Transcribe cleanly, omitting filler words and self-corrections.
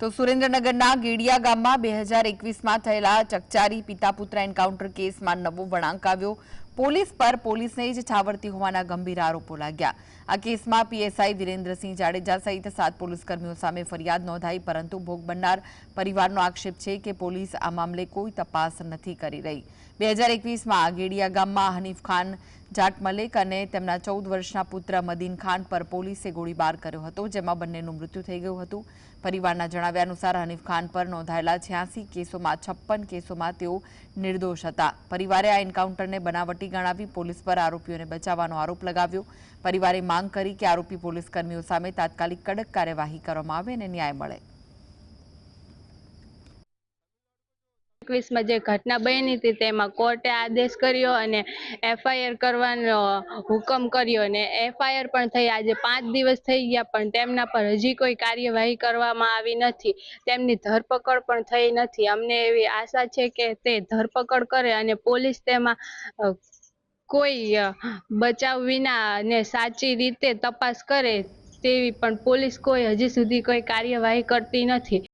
તો સુરેન્દ્રનગરના ગેડિયા ગામમાં 2021માં થયેલા ચકચારી પિતા પુત્ર એન્કાઉન્ટર કેસમાં નવો વળાંક આવ્યો। પોલીસ પર પોલીસને જ છાવરતી હોવાના ગંભીર આરોપો લાગ્યા। આ કેસમાં પીએસઆઈ વિરેન્દ્રસિંહ જાડેજા સહિત 7 પોલીસકર્મીઓ સામે ફરિયાદ નોંધાઈ, પરંતુ ભોગ બનનાર પરિવારનો આક્ષેપ છે કે પોલીસ આ મામલે કોઈ તપાસ નથી કરી રહી। 2021માં ગેડિયા ગામમાં હનીફ ખાન જાટ મલેક અને તેમના 14 વર્ષના પુત્ર મદીન ખાન પર પોલીસે ગોળીબાર કર્યો હતો, જેમાં બંનેનું મૃત્યુ થઈ ગયું હતું। પરિવારના જણાવ્યા અનુસાર હનીફ ખાન પર નોંધાયેલા 86 કેસોમાં 56 કેસોમાં તેઓ નિર્દોષ હતા। પરિવારે આ એન્કાઉન્ટરને બનાવટી ગણાવી પોલીસ પર આરોપીઓને બચાવવાનો આરોપ લગાવ્યો। પરિવારે માંગ કરી કે આરોપી પોલીસકર્મીઓ સામે તાત્કાલિક કડક કાર્યવાહી કરવામાં આવે અને ન્યાય મળે। 21માં જે ઘટના બની હતી તેમાં કોર્ટે આદેશ કર્યો અને એફઆઈઆર કરવાનો હુકમ કર્યો અને એફઆઈઆર પણ થઈ। આજે 5 દિવસ થઈ ગયા પણ તેમના પર હજી કોઈ કાર્યવાહી કરવામાં આવી નથી। તેમની ધરપકડ પણ થઈ નથી। અમને એવી આશા છે કે તે ધરપકડ કરે અને પોલીસ તેમાં કોઈ બચાવ વિના અને સાચી રીતે તપાસ કરે, તેવી પણ પોલીસ કોઈ હજી સુધી કોઈ કાર્યવાહી કરતી નથી।